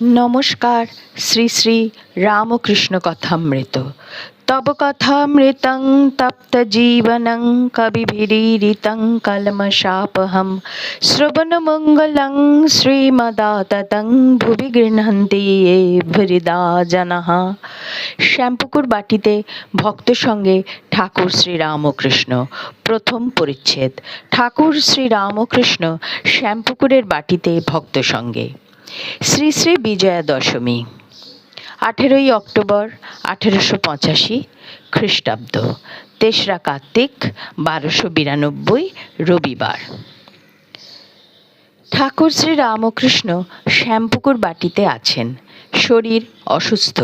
নমস্কার। শ্রী শ্রী রামকৃষ্ণ কথামৃত। তব কথামৃতং তপ্ত জীবনং কবিভিरीडितं কলমশাপহম শ্রবণমঙ্গলং শ্রীমদাততং ভুবি গৃহন্তি ये হৃদা জনঃ। শ্যামপুকুর বাটিতে ভক্ত সঙ্গে ঠাকুর শ্রী রামকৃষ্ণ। প্রথম পরিচ্ছেদ। ঠাকুর শ্রী রামকৃষ্ণ শ্যামপুকুরের বাটিতে ভক্ত সঙ্গে। শ্রী শ্রী বিজয়া দশমী 18ই অক্টোবর 1885 খ্রিস্টাব্দ, 3রা কার্তিক 1292 রবিবার। ঠাকুর শ্রী রামকৃষ্ণ শ্যামপুকুর বাটিতে আছেন। শরীর অসুস্থ,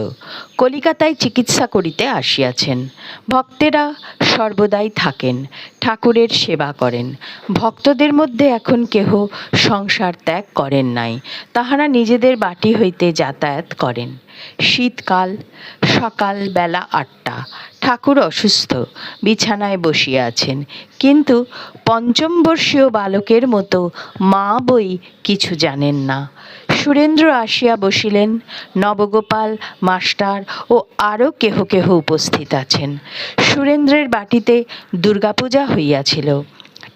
কলিকাতায় চিকিৎসা করিতে আসিয়াছেন। ভক্তেরা সর্বদাই থাকেন, ঠাকুরের সেবা করেন। ভক্তদের মধ্যে এখন কেহ সংসার ত্যাগ করেন নাই, তাহারা নিজেদের বাটি হইতে যাতায়াত করেন। শীতকাল, সকাল বেলা 8টা। ঠাকুর অসুস্থ, বিছানায় বসিয়া আছেন, কিন্তু পঞ্চম বর্ষীয় বালকের মতো মা বই কিছু জানেন না। সুরেন্দ্র আসিয়া বসিলেন, নবগোপাল মাস্টার ও আরও কেহ কেহ উপস্থিত আছেন। সুরেন্দ্রের বাটিতে দুর্গাপূজা হইয়াছিল,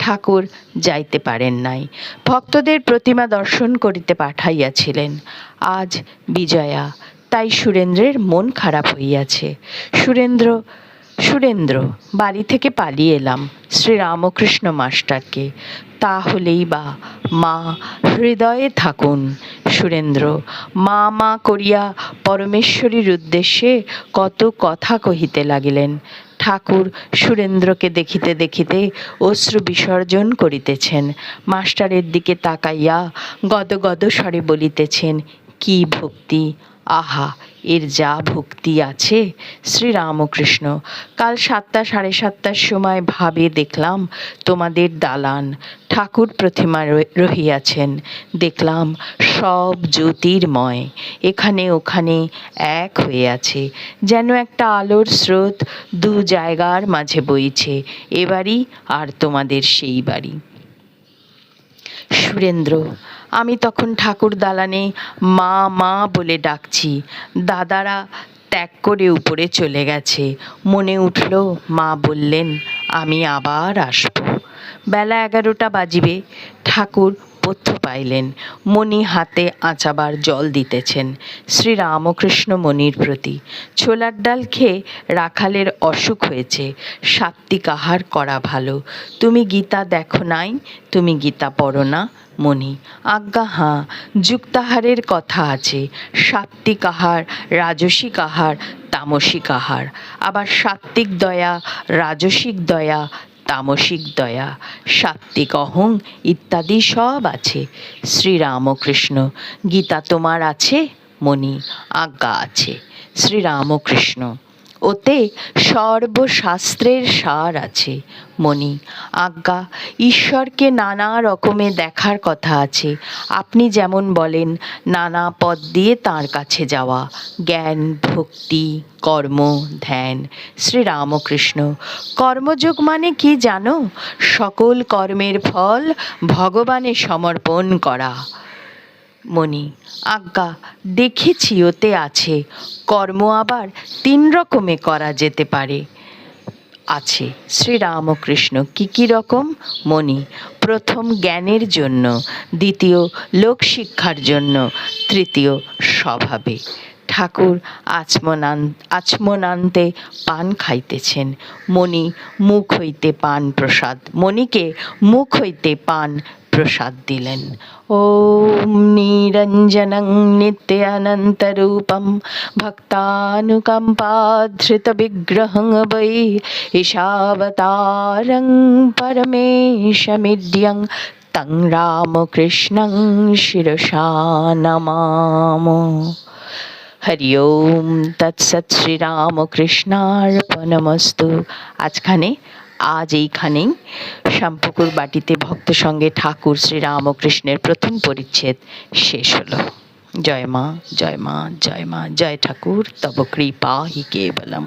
ঠাকুর যাইতে পারেন নাই। ভক্তদের প্রতিমা দর্শন করিতে পাঠাইয়াছিলেন। আজ বিজয়া, তাই সুরেন্দ্রের মন খারাপ হইয়াছে। সুরেন্দ্র বাড়ি থেকে পালিয়ে এলাম শ্রীরামকৃষ্ণ মাস্টারকে। তা হলেই বা মা হৃদয়ে থাকুন। সুরেন্দ্র মা মা করিয়া পরমেশ্বরীর উদ্দেশ্যে কত কথা কহিতে লাগিলেন। ঠাকুর সুরেন্দ্রকে দেখিতে দেখিতে অশ্রু বিসর্জন করিতেছেন। মাস্টারের দিকে তাকাইয়া গদগদ স্বরে বলিতেছেন, কি ভক্তি! আহা, এর যা ভক্তি আছে! শ্রীরামকৃষ্ণ, কাল 7টা 7:30টার সময় ভাবে দেখলাম তোমাদের দালান, ঠাকুর প্রতিমা রহিয়াছেন। দেখলাম সব জ্যোতির্ময়, এখানে ওখানে এক হয়ে আছে, যেন একটা আলোর স্রোত দু জায়গার মাঝে বইছে, এ বাড়ি আর তোমাদের সেই বাড়ি। সুরেন্দ্র, আমি তখন ঠাকুর দালানে মা মা বলে ডাকছি, দাদারা ত্যাগ করে উপরে চলে গেছে। মনে উঠল মা বললেন আমি আবার আসব। বেলা 11টা বাজিবে। ঠাকুর পথ্য পাইলেন, মণি হাতে আঁচাবার জল দিতেছেন। শ্রীরামকৃষ্ণ মণির প্রতি, ছোলার ডাল খেয়ে রাখালের অসুখ হয়েছে, সাত্ত্বিক আহার করা ভালো। তুমি গীতা দেখো নাই? তুমি গীতা পড়ো না? মণি, আজ্ঞা হাঁ, যুক্তাহারের কথা আছে। সাত্ত্বিক আহার, রাজসিক আহার, তামসিক আহার, আবার সাত্ত্বিক দয়া, রাজসিক দয়া, তামসিক দয়া, সাত্ত্বিক অহং ইত্যাদি সব আছে। শ্রীরামকৃষ্ণ, গীতা তোমার আছে? মণি, আজ্ঞা আছে। শ্রীরামকৃষ্ণ, ওতে সর্বশাস্ত্রের সার আছে। মণি, আজ্ঞা, ঈশ্বরকে নানা রকমে দেখার কথা আছে। আপনি যেমন বলেন নানা পথ দিয়ে তাঁর কাছে যাওয়া, জ্ঞান, ভক্তি, কর্ম, ধ্যান। শ্রীরামকৃষ্ণ, কর্মযোগ মানে কি জানো? সকল কর্মের ফল ভগবানে সমর্পণ করা। মণি, আজ্ঞা, দেখেছি ওতে আছে। কর্ম আবার 3 রকমে করা যেতে পারে। আছে। শ্রীরামকৃষ্ণ, কি কি রকম? মণি, প্রথম জ্ঞানের জন্য, দ্বিতীয় লোকশিক্ষার জন্য, তৃতীয় স্বভাবে। ঠাকুর আচমনান্তে পান খাইতেছেন। মণি মুখ হইতে পান প্রসাদ, মণিকে মুখ হইতে পান প্রসাদ দিলেন। ওম নিরঞ্জনং নিত্যানন্তরূপম ভক্তানুকম্পাধৃত বিগ্রহং বৈ ঈশাবতারং পরমেশমিড্যং তং রামকৃষ্ণং শিরসা নমামো। হরি ওম তৎসৎ। শ্রীরামকৃষ্ণার্পণমস্তু। আজ এইখানেই শ্যামপুকুর বাটিতে ভক্ত সঙ্গে ঠাকুর শ্রীরামকৃষ্ণের প্রথম পরিচ্ছেদ শেষ হলো। জয় মা, জয় মা, জয় মা, জয় ঠাকুর, তব কৃপা হি কেবলম।